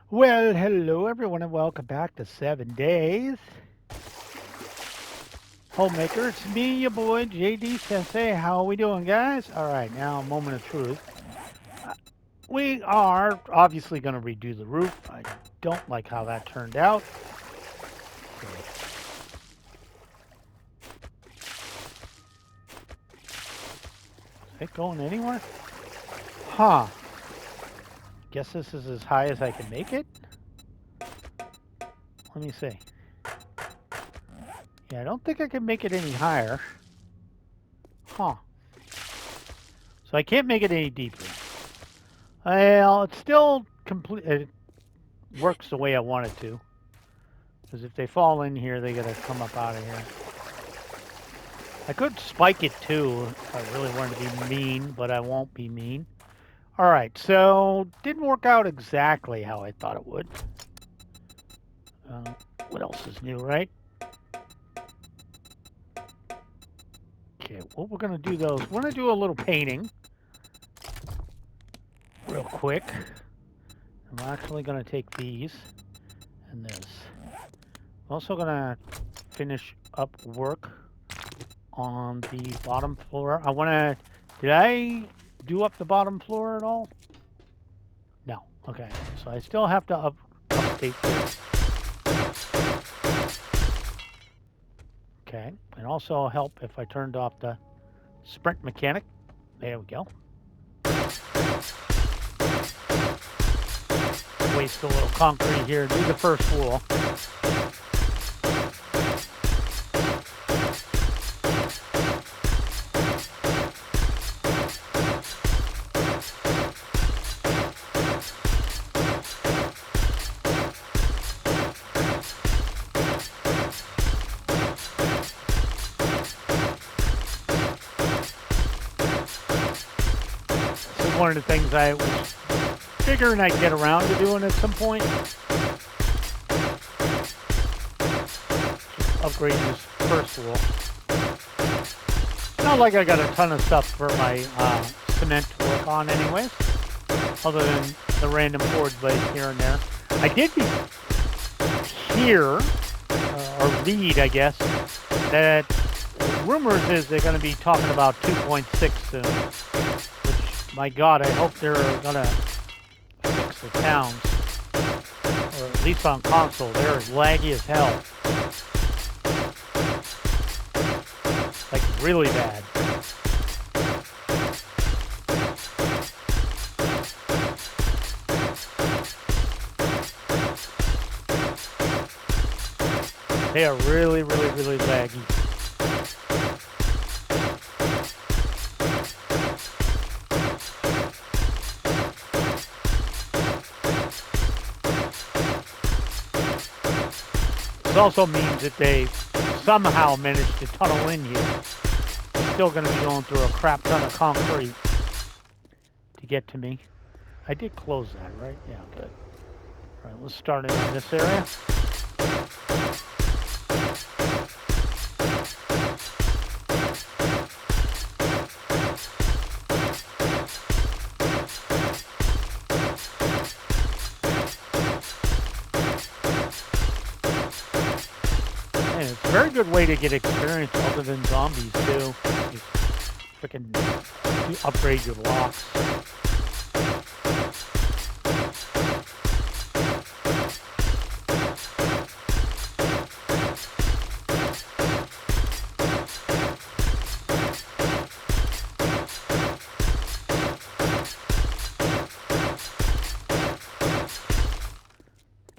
Well, hello everyone, and welcome back to 7 Days Homemaker. It's me, your boy JD Sensei. How are we doing, guys? All right, now a moment of truth. Uh, We are obviously going to redo the roof. I don't like how that turned out. So, is it going anywhere? Huh. Guess this is as high as I can make it. Let me see. Yeah, I don't think I can make it any higher. Huh. So I can't make it any deeper. Well, it's still complete. It works the way I want it to. Because if they fall in here, they gotta come up out of here. I could spike it too if I really wanted to be mean, but I won't be mean. All right, so didn't work out exactly how I thought it would. Uh, what else is new, right? Okay, what we're gonna do though is we're gonna do a little painting real quick. I'm actually gonna take these and this. I'm also gonna finish up work on the bottom floor. Did I do up the bottom floor at all? No. Okay. So I still have to update this. Okay. And also help if I turned off the sprint mechanic. There we go. Waste a little concrete here. Do the first wall. This is one of the things I was figuring I'd get around to doing at some point. Just upgrade this first wall. Not like I got a ton of stuff for my cement to work on anyways, other than the random board blades here and there. I did hear, or read, I guess, that rumors is they're going to be talking about 2.6 soon. Which, my God, I hope they're going to fix the towns, or at least on console. They're as laggy as hell, like really bad. They are really, really, really laggy. This also means that they somehow managed to tunnel in here. Still going to be going through a crap ton of concrete to get to me. I did close that, right? Yeah, good. All right, let's start it in this area. And it's a very good way to get experience other than zombies, too. You freaking upgrade your locks.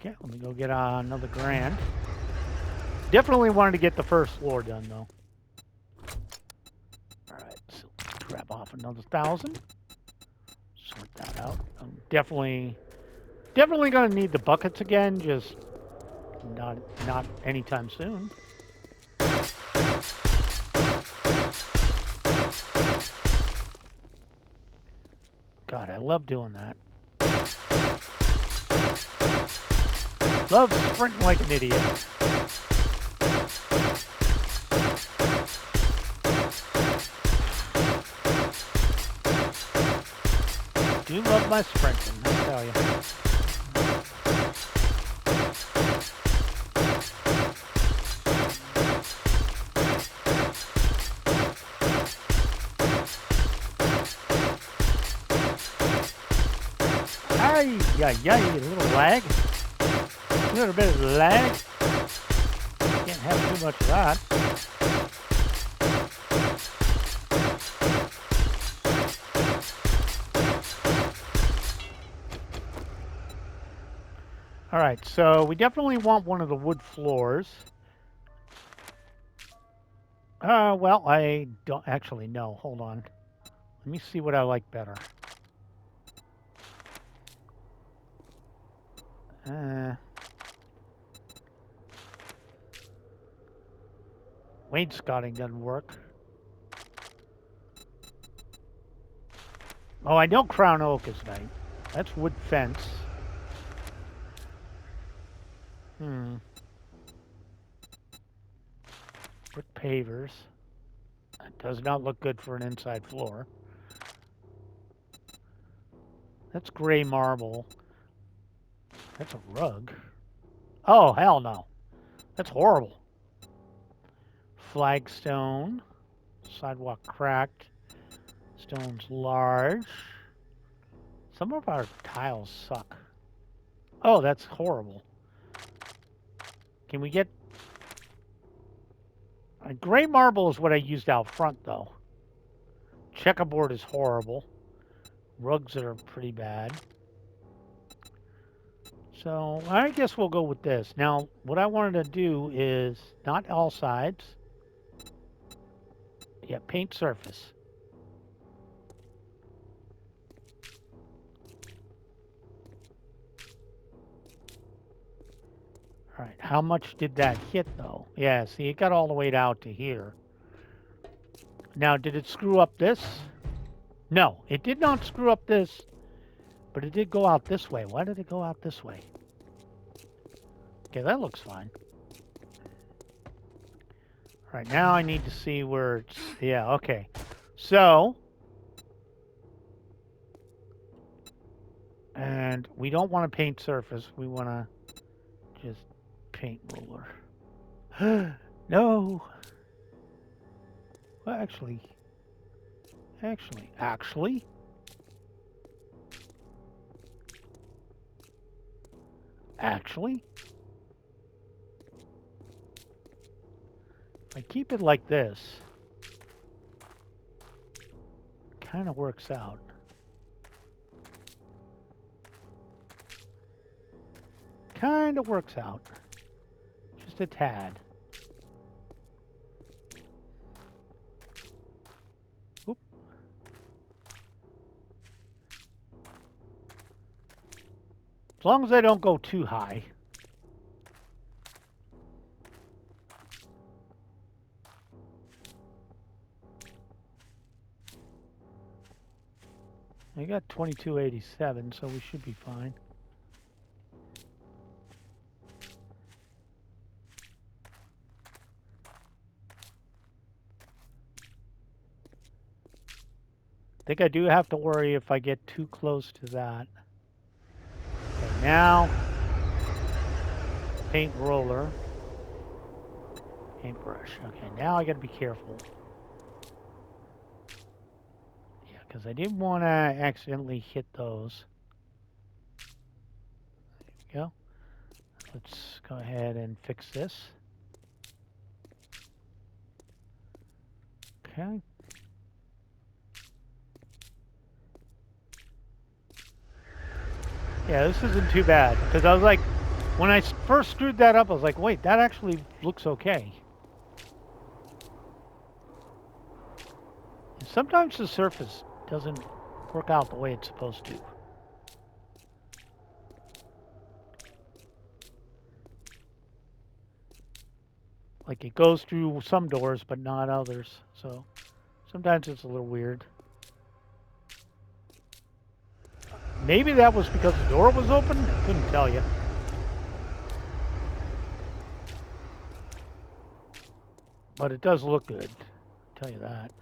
Okay, let me go get another grand. Definitely wanted to get the first floor done, though. Alright, so grab off another 1,000. Sort that out. I'm definitely gonna need the buckets again, just not anytime soon. God, I love doing that. Love sprinting like an idiot. Do love my sprinting, I tell you. A little lag. A little bit of lag. Can't have too much of that. All right, so we definitely want one of the wood floors. Well, I don't actually know. Hold on. Let me see what I like better. Wainscoting doesn't work. Oh, I know crown oak is nice. That's wood fence. Brick pavers. That does not look good for an inside floor. That's gray marble. That's a rug. Oh, hell no. That's horrible. Flagstone. Sidewalk cracked. Stone's large. Some of our tiles suck. Oh, that's horrible. Can we get... Gray marble is what I used out front, though. Checkerboard is horrible. Rugs are pretty bad. So I guess we'll go with this. Now, what I wanted to do is not all sides. Yeah, paint surface. All right, how much did that hit, though? Yeah, see, it got all the way out to here. Now, did it screw up this? No, it did not screw up this, but it did go out this way. Why did it go out this way? Okay, that looks fine. All right, now I need to see where it's... Yeah, okay. So... And we don't want to paint surface. We want to just paint roller. No! Well, actually... Actually... If I keep it like this, kind of works out. Kind of works out. Just a tad. Oop. As long as I don't go too high. I got 2287, so we should be fine. I think I do have to worry if I get too close to that. Okay, now, paint roller. Paintbrush. Okay, now I gotta be careful. Because I didn't want to accidentally hit those. There we go. Let's go ahead and fix this. Okay. Yeah, this isn't too bad. Because I was like, when I first screwed that up, I was like, wait, that actually looks okay. And sometimes the surface doesn't work out the way it's supposed to. Like it goes through some doors, but not others. So sometimes it's a little weird. Maybe that was because the door was open? I couldn't tell you. But it does look good, I'll tell you that.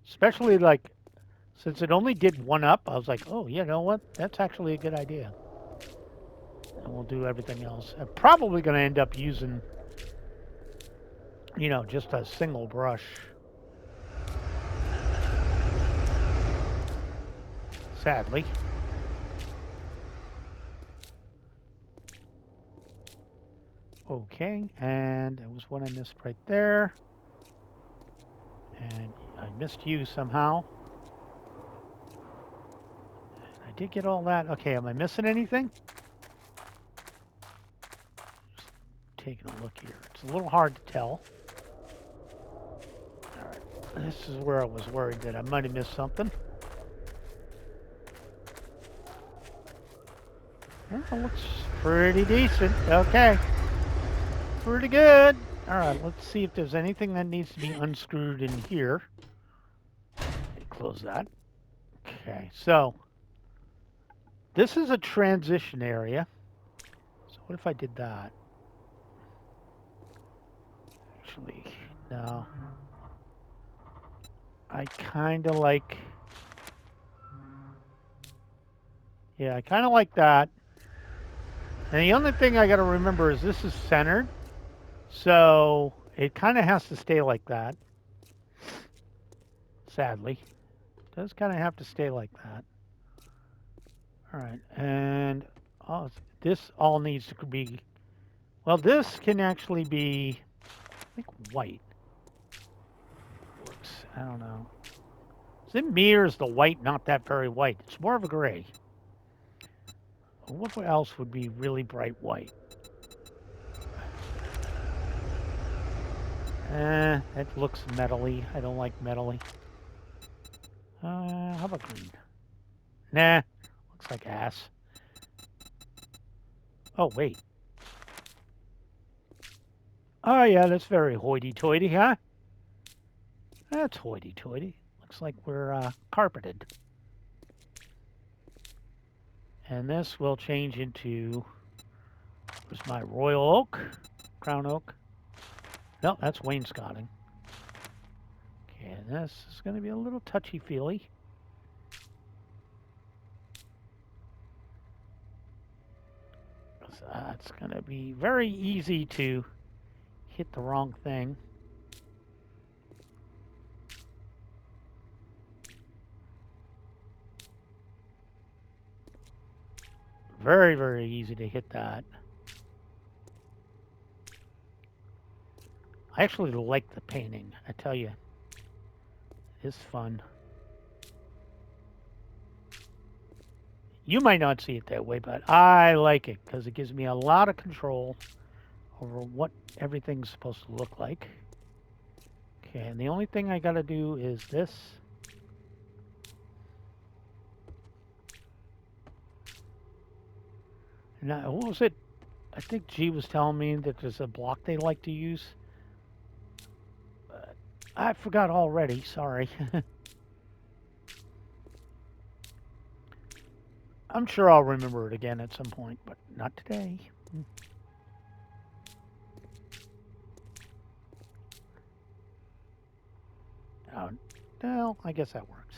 Especially like, since it only did one up, I was like, oh, you know what? That's actually a good idea. And we'll do everything else. I'm probably going to end up using, you know, just a single brush. sadly. Okay, and that was what I missed right there. And I missed you somehow. I did get all that. Okay, am I missing anything? Just taking a look here. It's a little hard to tell. All right, this is where I was worried that I might have missed something. Well, looks pretty decent. Okay. Pretty good. All right, let's see if there's anything that needs to be unscrewed in here. Close that. Okay, so this is a transition area. So what if I did that? Actually, no. I kind of like... Yeah, I kind of like that. And the only thing I got to remember is this is centered. So it kind of has to stay like that. Sadly. It does kind of have to stay like that. All right, and oh, this all needs to be... Well, this can actually be, I think, white. Works. I don't know. Is it me or is the white not that very white? It's more of a gray. What else would be really bright white? It looks metally. I don't like metally. How about green? Nah, looks like ass. Oh, wait. Oh, yeah, that's very hoity-toity, huh? That's hoity-toity. Looks like we're carpeted. And this will change into... Where's my royal oak? Crown oak? No, that's wainscoting. Okay, and this is going to be a little touchy-feely. It's going to be very easy to hit the wrong thing. Very, very easy to hit that. I actually like the painting, I tell you. It's fun. You might not see it that way, but I like it because it gives me a lot of control over what everything's supposed to look like. Okay, and the only thing I got to do is this. Now, what was it? I think G was telling me that there's a block they like to use. I forgot already, sorry. I'm sure I'll remember it again at some point, but not today. Oh, well, I guess that works.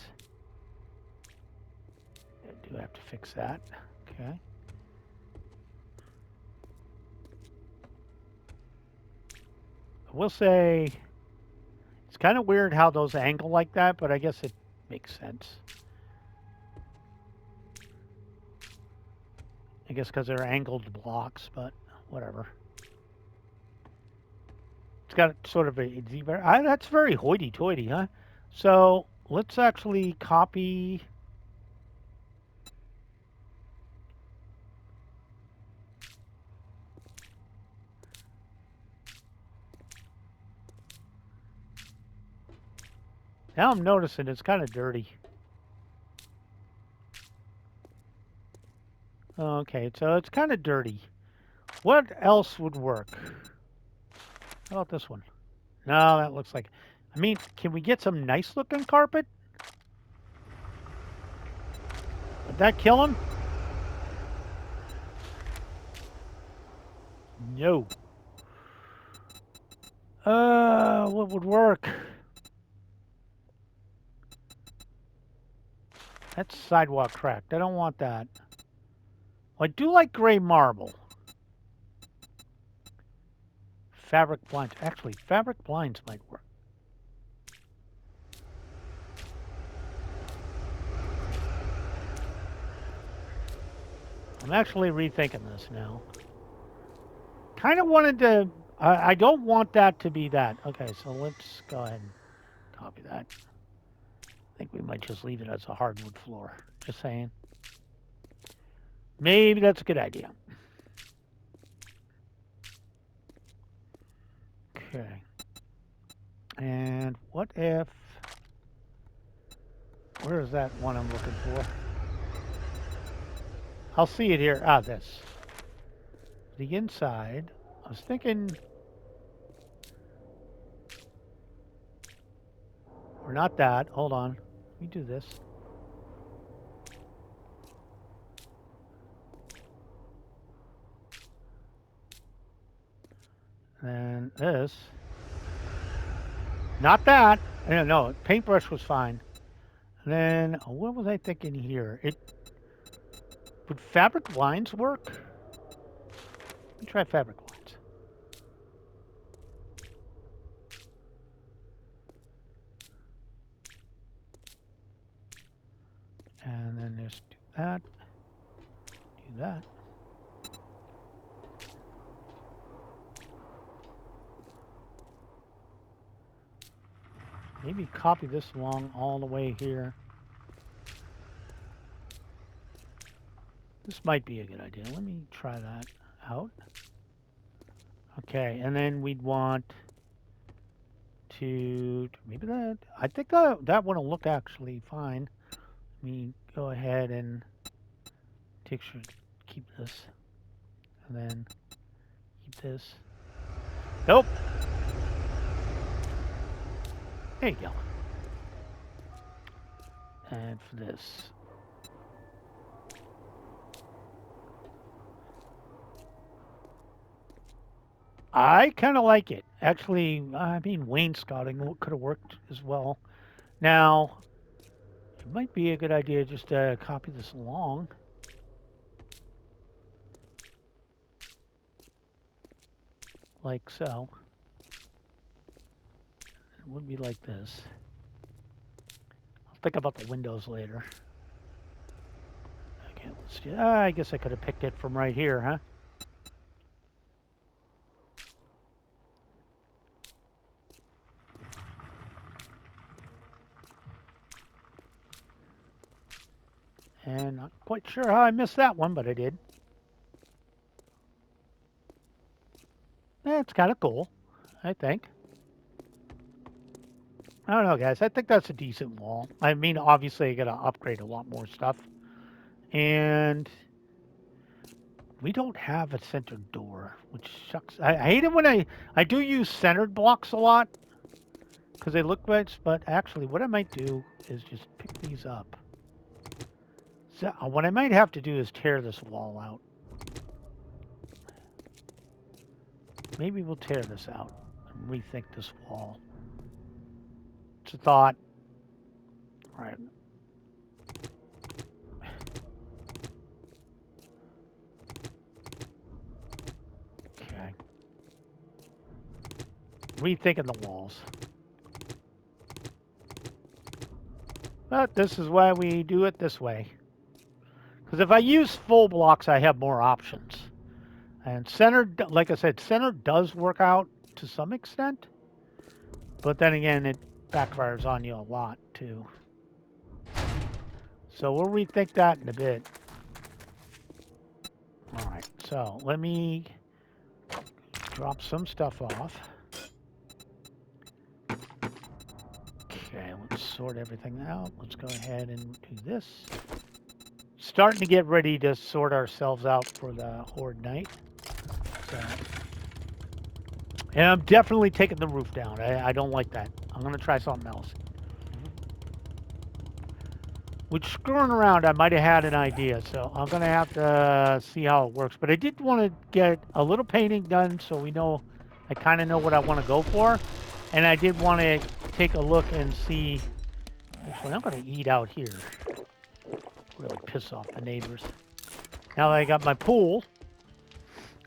I do have to fix that. Okay. I will say it's kind of weird how those angle like that, but I guess it makes sense. I guess because they're angled blocks, but whatever. It's got sort of a... That's very hoity-toity, huh? So let's actually copy... Now I'm noticing it's kind of dirty. Okay, so it's kind of dirty. What else would work? How about this one? No, that looks like... I mean, can we get some nice looking carpet? Would that kill him? No. What would work? That's sidewalk cracked. I don't want that. Well, I do like gray marble. Fabric blinds. Actually, fabric blinds might work. I'm actually rethinking this now. Kind of wanted to... I don't want that to be that. Okay, so let's go ahead and copy that. I think we might just leave it as a hardwood floor. Just saying. Maybe that's a good idea. Okay. And what if... Where is that one I'm looking for? I'll see it here. Ah, this. The inside. I was thinking... Or not that. Hold on. Let me do this. And this. Not that. No, paintbrush was fine. And then, what was I thinking here? Would fabric lines work? Let me try fabric lines. And then just do that. Do that. Maybe copy this along all the way here. This might be a good idea. Let me try that out. Okay, and then we'd want to maybe that. I think that one will look actually fine. Let me go ahead and keep this, and then keep this. Nope. There you go. And for this. I kind of like it. Actually, I mean, wainscoting could have worked as well. Now, it might be a good idea just to copy this along. Like so. It would be like this. I'll think about the windows later. Okay, let's do, I guess I could have picked it from right here, huh? And not quite sure how I missed that one, but I did. It's kind of cool, I think. I don't know, guys. I think that's a decent wall. I mean, obviously, I got to upgrade a lot more stuff. And we don't have a centered door, which sucks. I hate it when I do use centered blocks a lot because they look nice, but actually what I might do is just pick these up. So what I might have to do is tear this wall out. Maybe we'll tear this out and rethink this wall. It's a thought. All right. Okay. Rethinking the walls. But this is why we do it this way. Because if I use full blocks, I have more options. And center, like I said, center does work out to some extent. But then again, it backfires on you a lot, too. So we'll rethink that in a bit. All right, so let me drop some stuff off. Okay, let's sort everything out. Let's go ahead and do this. Starting to get ready to sort ourselves out for the Horde night. So, and I'm definitely taking the roof down. I don't like that. I'm going to try something else. With screwing around, I might have had an idea, so I'm going to have to see how it works. But I did want to get a little painting done so we know, I kind of know what I want to go for. And I did want to take a look and see. Actually, I'm going to eat out here. Really piss off the neighbors. Now that I got my pool,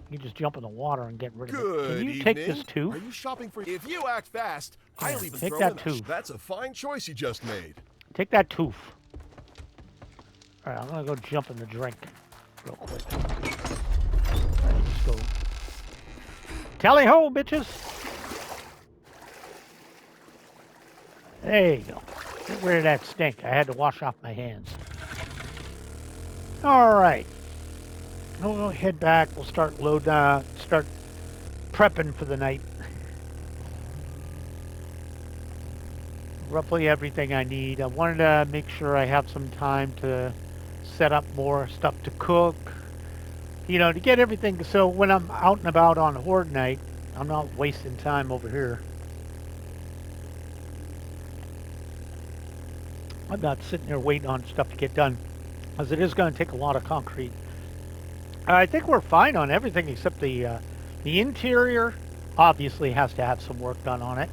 you just jump in the water and get rid of it. Can you take this tooth? Are you shopping for? If you act fast, I'll even take throw that in tooth. That's a fine choice you just made. Take that tooth. All right, I'm gonna go jump in the drink. real quick. Alright, let's go. Tally ho, bitches! There you go. Get rid of that stink. I had to wash off my hands. Alright. We'll head back. We'll start start prepping for the night. Roughly everything I need. I wanted to make sure I have some time to set up more stuff to cook. You know, to get everything so when I'm out and about on Horde night, I'm not wasting time over here. I'm not sitting there waiting on stuff to get done, as it is going to take a lot of concrete. I think we're fine on everything except the interior. Obviously has to have some work done on it.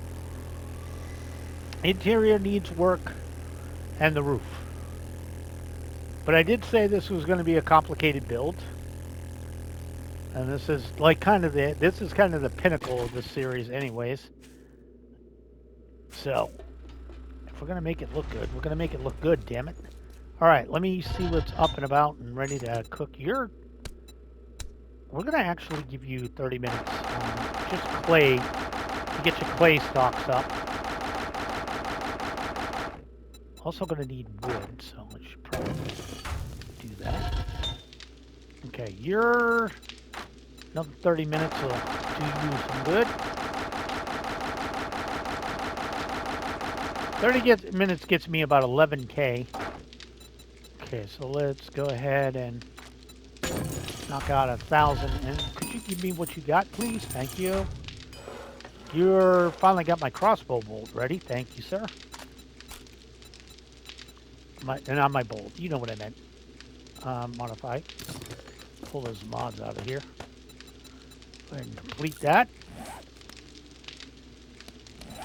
Interior needs work, and the roof. But I did say this was going to be a complicated build, and this is like kind of the pinnacle of this series, anyways. So, if we're going to make it look good, we're going to make it look good. Damn it! All right, let me see what's up and about and ready to cook. We're going to actually give you 30 minutes on just clay to get your clay stocks up. Also going to need wood, so I should probably do that. Okay, you're another 30 minutes will do you some good. 30 minutes gets me about 11K. Okay, so let's go ahead and knock out 1,000. And could you give me what you got, please? Thank you. You're finally got my crossbow bolt ready. Thank you, sir. Not my bolt. You know what I meant. Modify. Pull those mods out of here. Go ahead and complete that.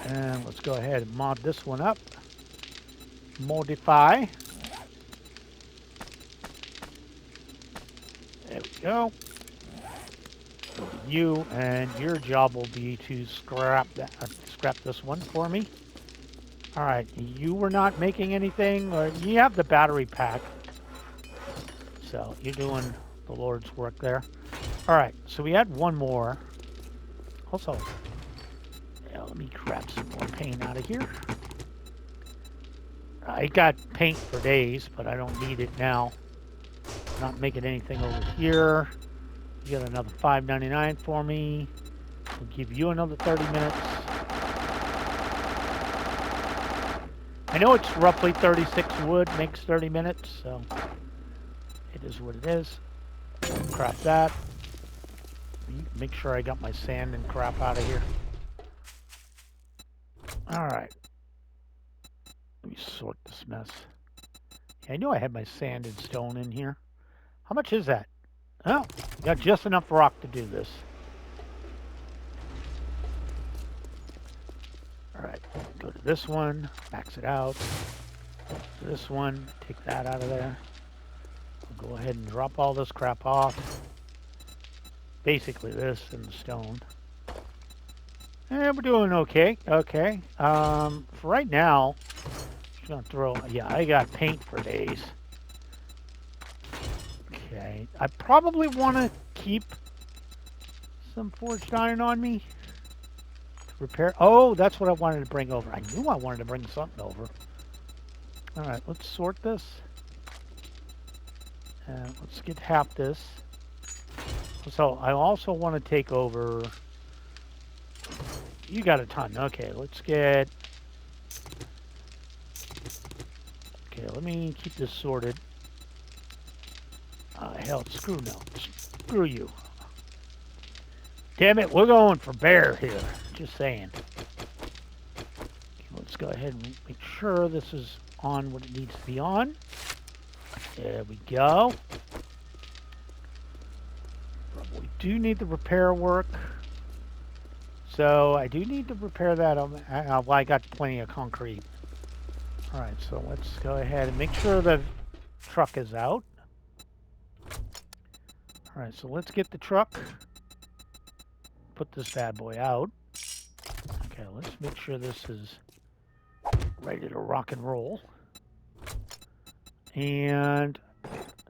And let's go ahead and mod this one up. Modify. There we go. You and your job will be to scrap this one for me. All right, you were not making anything, or you have the battery pack, so you're doing the Lord's work there. All right, so we had one more. Also, yeah, let me grab some more paint out of here. I got paint for days, but I don't need it now. Not making anything over here. You got another $5.99 for me. We'll give you another 30 minutes. I know it's roughly 36 wood makes 30 minutes, so it is what it is. Crap that. Make sure I got my sand and crap out of here. Alright. Let me sort this mess. Yeah, I knew I had my sand and stone in here. How much is that? Oh, got just enough rock to do this. Alright, go to this one, max it out. This one, take that out of there. I'll go ahead and drop all this crap off. Basically this and the stone. And we're doing okay. Okay. For right now, just gonna throw, yeah, I got paint for days. Okay. I probably want to keep some forged iron on me. Repair. Oh, that's what I wanted to bring over. I knew I wanted to bring something over. All right, let's sort this. And let's get half this. So I also want to take over. You got a ton. Okay, let's get. Okay, let me keep this sorted. Hell, screw no. Screw you. Damn it, we're going for bear here. Just saying. Okay, let's go ahead and make sure this is on what it needs to be on. There we go. We do need the repair work. So I do need to repair that. Well, I got plenty of concrete. Alright, so let's go ahead and make sure the truck is out. Alright, so let's get the truck. Put this bad boy out. Okay, let's make sure this is ready to rock and roll. And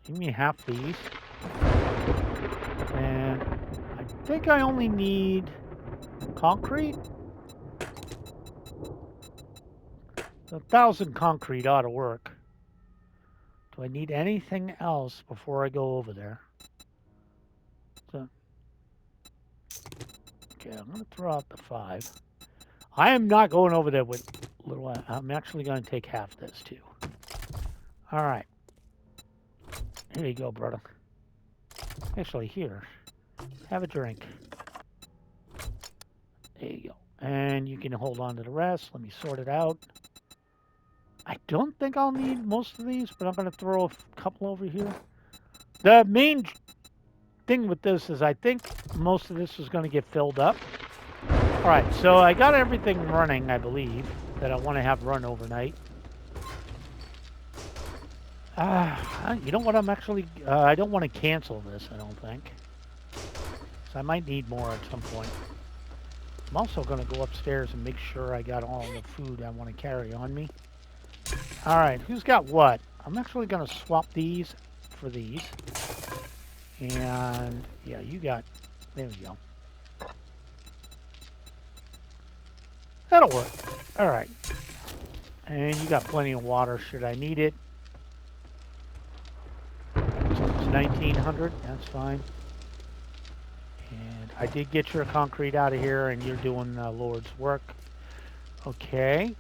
give me half these. think I only need concrete. 1,000 concrete ought to work. Do I need anything else before I go over there? So, okay, I'm going to throw out the 5. I am not going over there with little... I'm actually going to take half this, too. All right. Here you go, brother. Actually, here. Have a drink. There you go. And you can hold on to the rest. Let me sort it out. I don't think I'll need most of these, but I'm going to throw a couple over here. The main thing with this is I think most of this is going to get filled up. All right, so I got everything running, I believe, that I want to have run overnight. You know what? I'm actually... I don't want to cancel this, I don't think. So I might need more at some point. I'm also going to go upstairs and make sure I got all the food I want to carry on me. All right, who's got what? I'm actually going to swap these for these. And, yeah, you got... There we go. That'll work. All right. And you got plenty of water should I need it. So it's 1,900. That's fine. And I did get your concrete out of here, and you're doing Lord's work. Okay.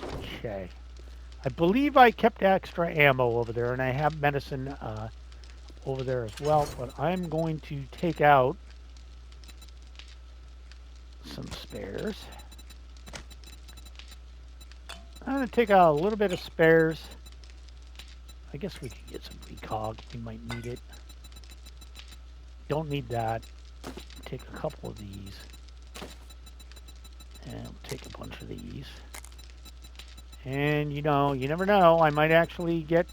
Okay. I believe I kept extra ammo over there, and I have medicine over there as well, but I'm going to take out some spares. I'm going to take out a little bit of spares. I guess we could get some recog. We might need it. Don't need that. Take a couple of these. And we'll take a bunch of these. And, you know, you never know. I might actually get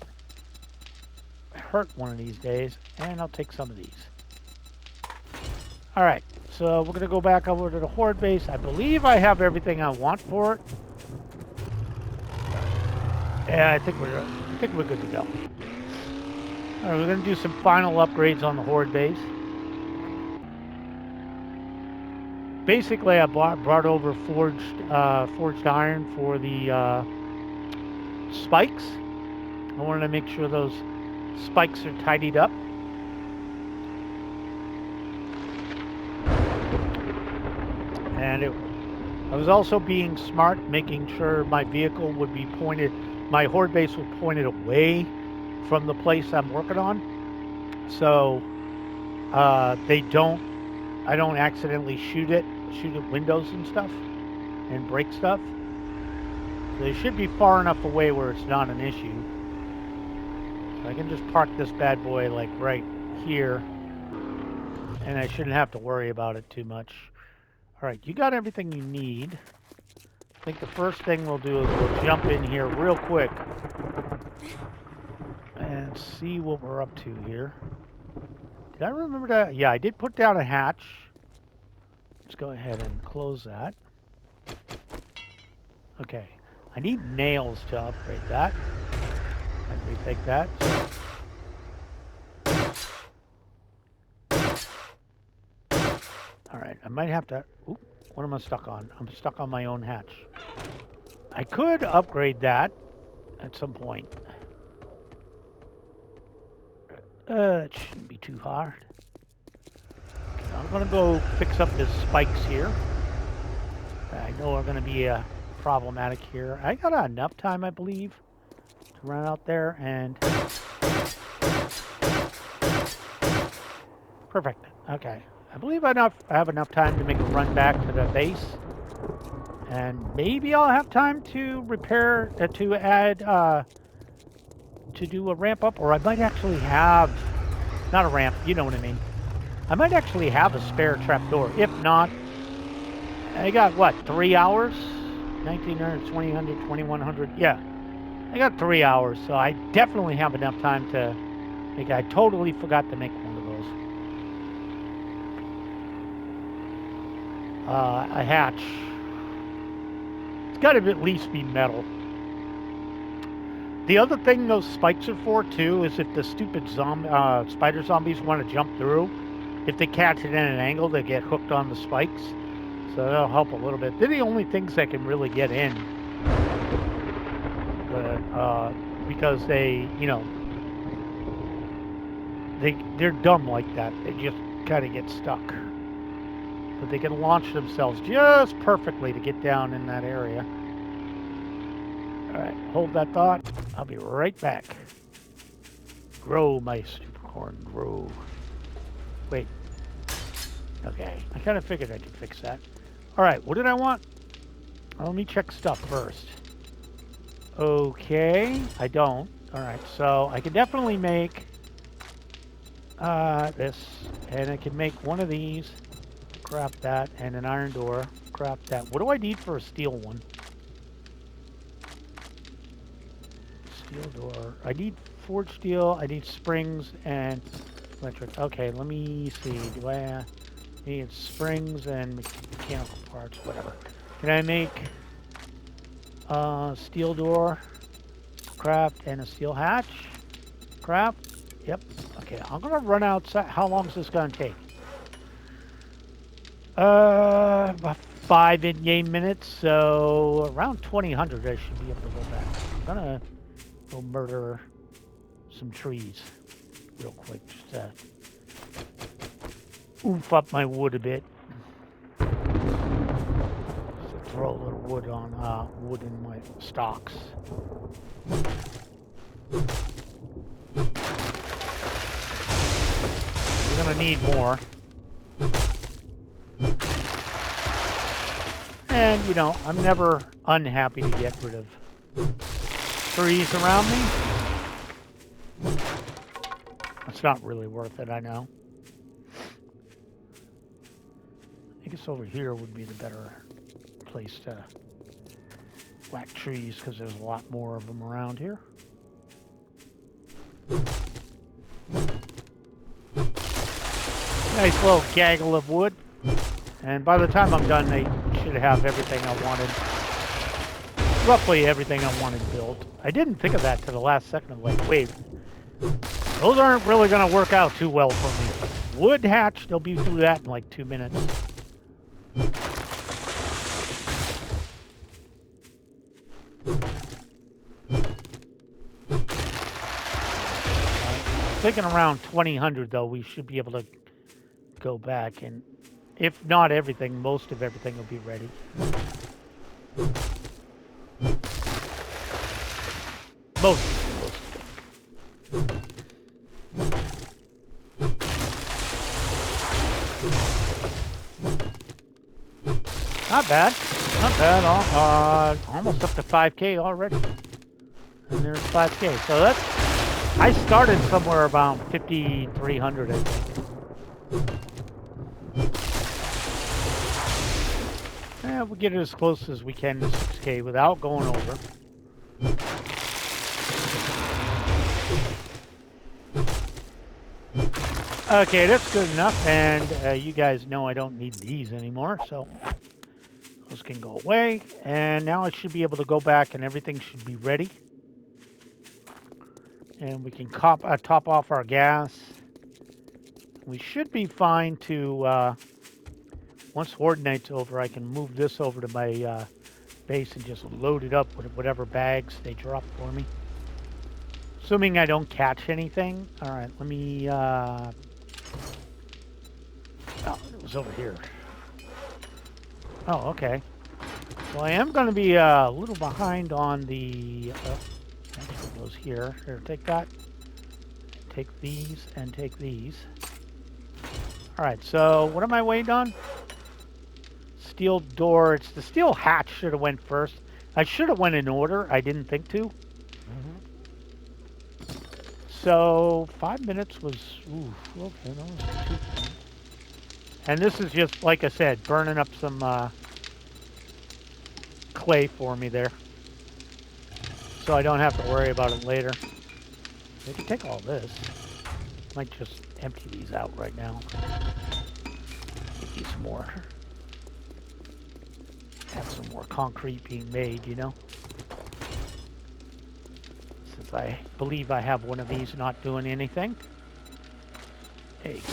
hurt one of these days. And I'll take some of these. All right. So we're going to go back over to the Horde base. I believe I have everything I want for it. Yeah, I think we're good to go. All right, we're going to do some final upgrades on the Horde base. Basically, I brought over forged iron for the spikes. I wanted to make sure those spikes are tidied up. And I was also being smart, making sure my vehicle would be pointed, my Horde base was pointed away from the place I'm working on. So I don't accidentally shoot at windows and stuff and break stuff. So they should be far enough away where it's not an issue. So I can just park this bad boy like right here, and I shouldn't have to worry about it too much. All right, you got everything you need. I think the first thing we'll do is we'll jump in here real quick and see what we're up to here. Did I remember that? Yeah, I did put down a hatch. Let's go ahead and close that. Okay, I need nails to upgrade that. Let me take that. All right, I might have to... Oop, what am I stuck on? I'm stuck on my own hatch. I could upgrade that at some point. It shouldn't be too hard. Okay, I'm going to go fix up the spikes here. I know are going to be problematic here. I got enough time, I believe, to run out there and... Perfect. Okay. I believe I have enough time to make a run back to the base. And maybe I'll have time to repair, to add, to do a ramp up. Or I might actually have, not a ramp, you know what I mean. I might actually have a spare trapdoor. If not, I got what, 3 hours? 1900, 2000, 2100, yeah. I got 3 hours, so I definitely have enough time to make, I totally forgot to make one of those. A hatch. It's got to at least be metal. The other thing those spikes are for too is if the stupid spider zombies want to jump through, if they catch it at an angle, they get hooked on the spikes. So that'll help a little bit. They're the only things that can really get in, but because they, they're dumb like that. They just kind of get stuck. But they can launch themselves just perfectly to get down in that area. All right, hold that thought. I'll be right back. Grow, my supercorn, grow. Wait. Okay, I kind of figured I could fix that. All right, what did I want? Well, let me check stuff first. Okay, I don't. All right, so I can definitely make this, and I can make one of these. Craft that, and an iron door. Craft that. What do I need for a steel one? Steel door. I need forged steel. I need springs and electric. Okay, let me see. Do I need springs and mechanical parts? Whatever. Can I make steel door? Craft and a steel hatch? Craft? Yep. Okay, I'm gonna run outside. How long is this gonna take? About 5 in-game minutes, so around 2000 I should be able to go back. I'm gonna go murder some trees real quick, just to oof up my wood a bit. Just to throw a little wood on wood in my stocks. We're gonna need more. And, I'm never unhappy to get rid of trees around me. It's not really worth it, I know. I guess over here would be the better place to whack trees because there's a lot more of them around here. Nice little gaggle of wood. And by the time I'm done, they should have everything I wanted. Roughly everything I wanted built. I didn't think of that to the last second. I'm like, wait, those aren't really going to work out too well for me. Wood hatch, they'll be through that in like 2 minutes. Thinking around 2000 though, we should be able to go back, and if not everything, most of everything will be ready. Most. Not bad. Not bad. Almost up to 5K already. And there's 5K. So that's... I started somewhere around 5,300, I think. We'll get it as close as we can to 6K without going over. Okay, that's good enough. And you guys know I don't need these anymore, so those can go away. And now I should be able to go back and everything should be ready. And we can top off our gas. We should be fine to... once Horde Night's over, I can move this over to my base and just load it up with whatever bags they drop for me. Assuming I don't catch anything. All right, let me... oh, it was over here. Oh, okay. Well, I am going to be a little behind on the... actually, goes here. Here, take that. Take these and take these. All right, so what am I waiting on? Steel door. It's the steel hatch should have went first. I should have went in order. I didn't think to. So 5 minutes was... Ooh, okay, that was 2. And this is just, like I said, burning up some clay for me there. So I don't have to worry about it later. I can take all this. Might just empty these out right now. Get these more. Have some more concrete being made, since I believe I have one of these not doing anything. There you go.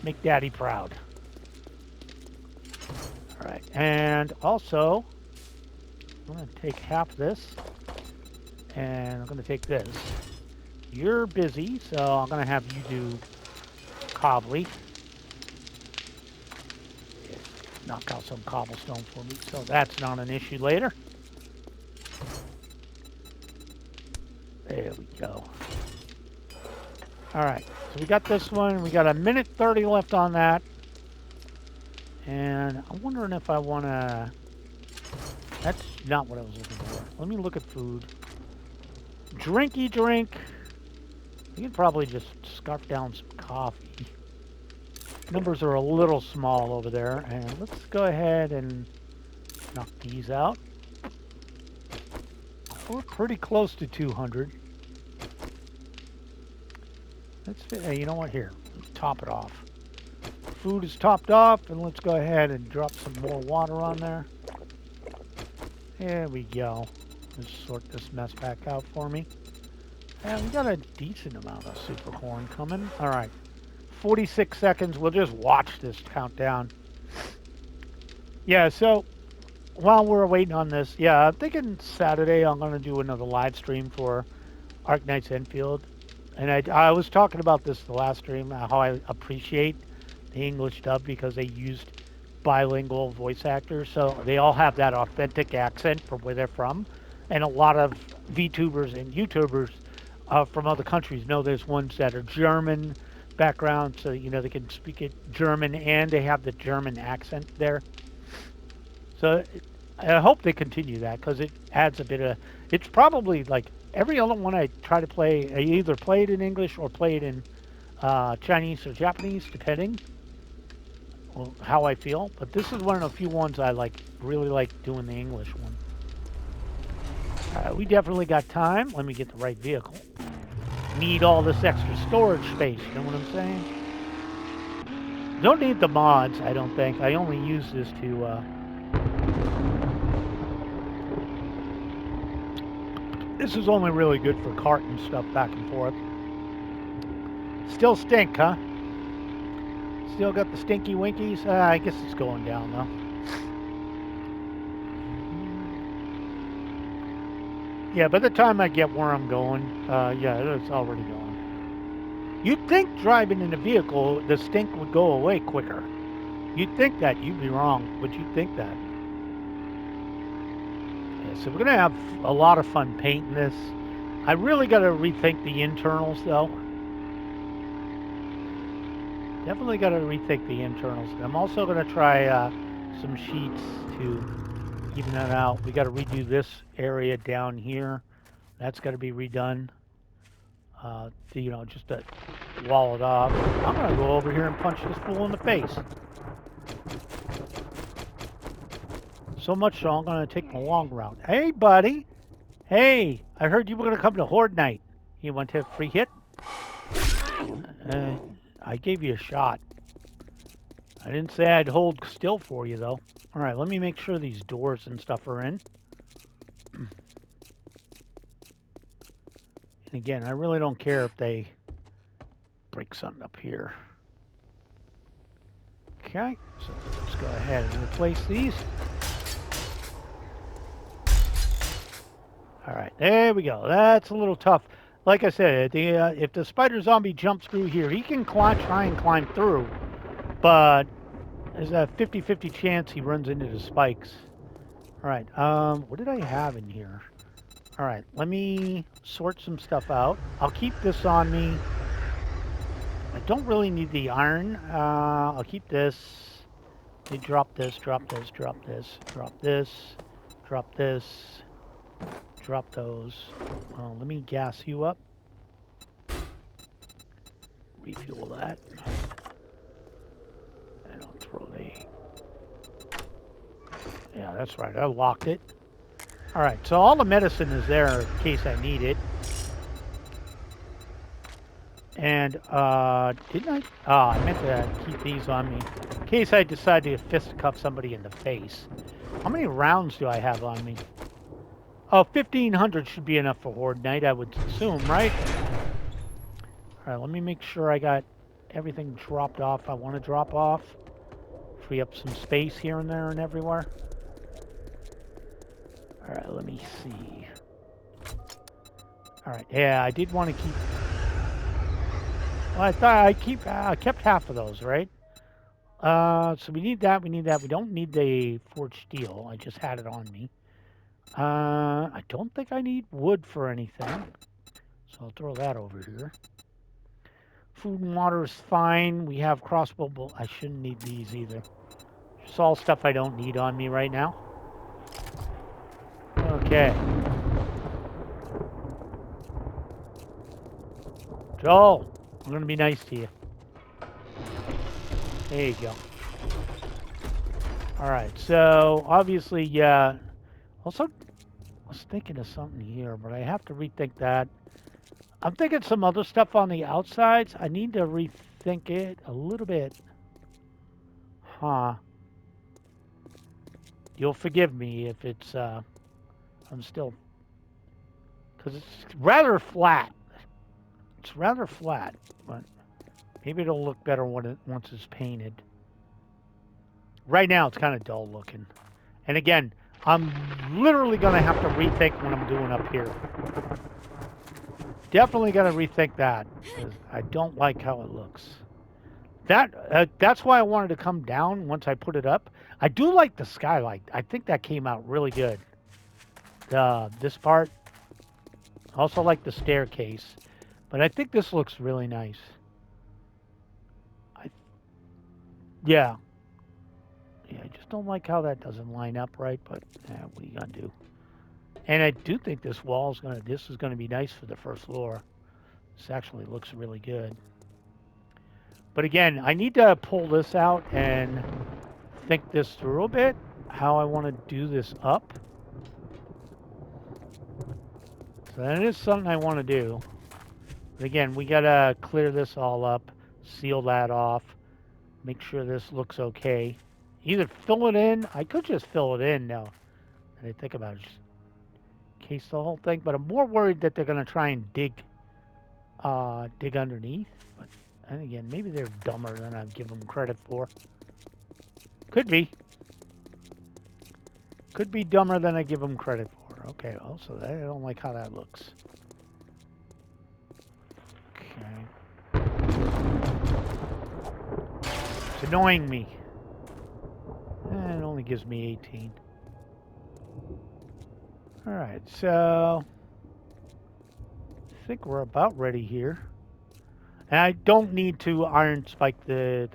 Make Daddy proud. All right, and also, I'm going to take half this, and I'm going to take this. You're busy, so I'm going to have you do cobbly. Knock out some cobblestone for me, so that's not an issue later. There we go. All right, so we got this one. We got a minute 30 left on that. And I'm wondering if I want to... That's not what I was looking for. Let me look at food. Drinky drink. You can probably just scarf down some coffee. Numbers are a little small over there. And let's go ahead and knock these out. We're pretty close to 200. Let's, hey, you know what? Here, let's top it off. Food is topped off, and let's go ahead and drop some more water on there. There we go. Let's sort this mess back out for me. And we got a decent amount of super corn coming. All right, 46 seconds. We'll just watch this countdown. Yeah, so while we're waiting on this, yeah, I'm thinking Saturday I'm going to do another live stream for Arknights Enfield. And I was talking about this the last stream, how I appreciate the English dub because they used bilingual voice actors. So they all have that authentic accent from where they're from. And a lot of VTubers and YouTubers from other countries know there's ones that are German background. So, you know, they can speak it German and they have the German accent there. So I hope they continue that because it adds a bit of... It's probably like every other one I try to play, I either play it in English or play it in Chinese or Japanese, depending on how I feel. But this is one of the few ones I really like doing the English one. We definitely got time. Let me get the right vehicle. Need all this extra storage space, you know what I'm saying? Don't need the mods, I don't think. I only use this to... This is only really good for carting stuff back and forth. Still stink, huh? Still got the stinky winkies? I guess it's going down, though. Yeah, by the time I get where I'm going, yeah, it's already going. You'd think driving in a vehicle, the stink would go away quicker. You'd think that. You'd be wrong, but you'd think that. So we're going to have a lot of fun painting this. I really got to rethink the internals, though. Definitely got to rethink the internals. I'm also going to try some sheets to even that out. We got to redo this area down here. That's got to be redone. You know, just to wall it off. I'm going to go over here and punch this fool in the face. So much so, I'm going to take the long route. Hey, buddy. Hey, I heard you were going to come to Horde Night. You want to have a free hit? I gave you a shot. I didn't say I'd hold still for you, though. All right, let me make sure these doors and stuff are in. And again, I really don't care if they break something up here. Okay, so let's go ahead and replace these. All right, there we go. That's a little tough. Like I said, if the spider zombie jumps through here, he can try and climb through, but there's a 50-50 chance he runs into the spikes. All right, what did I have in here? All right, let me sort some stuff out. I'll keep this on me. I don't really need the iron. I'll keep this. Let me drop this, drop this, drop this, drop this, drop this. Drop those. Let me gas you up. Refuel that. And I'll throw the... Yeah, that's right. I locked it. All right, so all the medicine is there in case I need it. And, didn't I? Oh, I meant to keep these on me in case I decide to fistcuff somebody in the face. How many rounds do I have on me? Oh, 1,500 should be enough for Horde Night, I would assume, right? All right, let me make sure I got everything dropped off I want to drop off. Free up some space here and there and everywhere. All right, let me see. All right, yeah, I did want to keep... Well, I thought I kept half of those, right? So we need that, we need that. We don't need the forged steel. I just had it on me. I don't think I need wood for anything. So I'll throw that over here. Food and water is fine. We have crossbow bolt. I shouldn't need these either. It's all stuff I don't need on me right now. Okay. Joel, I'm going to be nice to you. There you go. All right, so obviously, yeah. Also, I was thinking of something here, but I have to rethink that. I'm thinking some other stuff on the outsides. I need to rethink it a little bit. Huh. You'll forgive me if it's, I'm still, because it's rather flat. It's rather flat, but maybe it'll look better when once it's painted. Right now, it's kind of dull looking. And again, I'm literally going to have to rethink what I'm doing up here. Definitely going to rethink that, because I don't like how it looks. That's why I wanted to come down once I put it up. I do like the skylight. I think that came out really good. This part. Also like the staircase. But I think this looks really nice. Yeah. Yeah, I just don't like how that doesn't line up right, but what are you going to do? And I do think this is going to be nice for the first floor. This actually looks really good. But again, I need to pull this out and think this through a bit, how I want to do this up. So that is something I want to do. But again, we got to clear this all up, seal that off, make sure this looks okay. Either fill it in. I could just fill it in now. And I think about it, just case the whole thing. But I'm more worried that they're going to try and dig underneath. But and again, maybe they're dumber than I give them credit for. Could be. Could be dumber than I give them credit for. Okay, well, so I don't like how that looks. Okay. It's annoying me. It only gives me 18. All right, so I think we're about ready here. And I don't need to iron spike the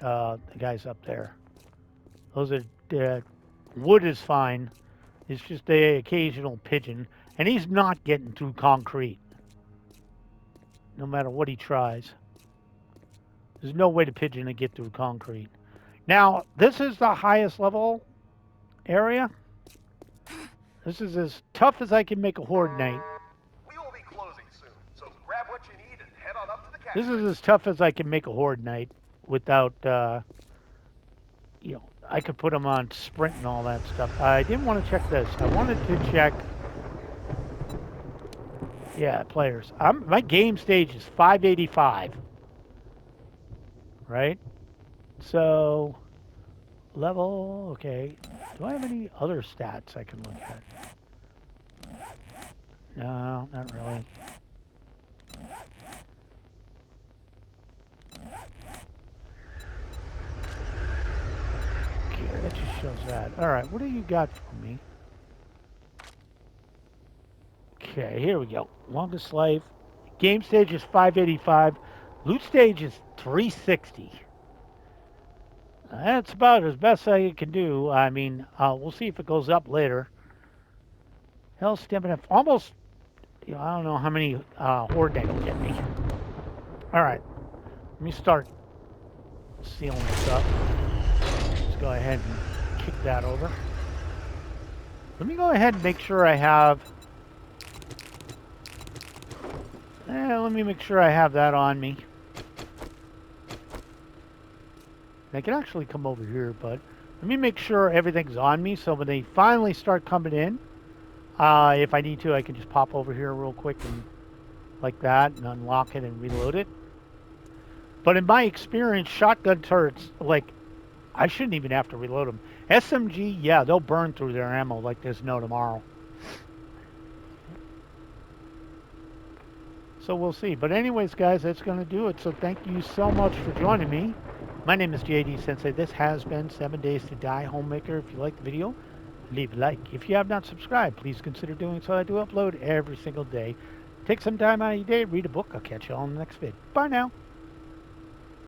guys up there. Those are wood is fine. It's just the occasional pigeon, and he's not getting through concrete. No matter what he tries, there's no way the pigeon to get through concrete. Now, this is the highest level area. This is as tough as I can make a Horde Night. We will be closing soon, so grab what you need and head on up to the This is as tough as I can make a Horde Night without, you know, I could put them on sprint and all that stuff. I didn't want to check this. I wanted to check, yeah, players. My game stage is 585, right? So, level, okay. Do I have any other stats I can look at? No, not really. Okay, that just shows that. All right, what do you got for me? Okay, here we go. Longest life. Game stage is 585. Loot stage is 360. That's about as best I can do. I mean, we'll see if it goes up later. Hell, stamina, almost, you know, I don't know how many Horde Night will get me. All right, let me start sealing this up. Let's go ahead and kick that over. Let me go ahead and make sure I have, let me make sure I have that on me. I can actually come over here, but let me make sure everything's on me so when they finally start coming in, If I need to, I can just pop over here real quick and like that and unlock it and reload it. But in my experience, shotgun turrets, like, I shouldn't even have to reload them. SMG, yeah, they'll burn through their ammo like there's no tomorrow. So we'll see. But anyways, guys, that's going to do it. So thank you so much for joining me. My name is JD Sensei. This has been 7 Days to Die Homemaker. If you liked the video, leave a like. If you have not subscribed, please consider doing so. I do upload every single day. Take some time out of your day, read a book. I'll catch you all in the next vid. Bye now.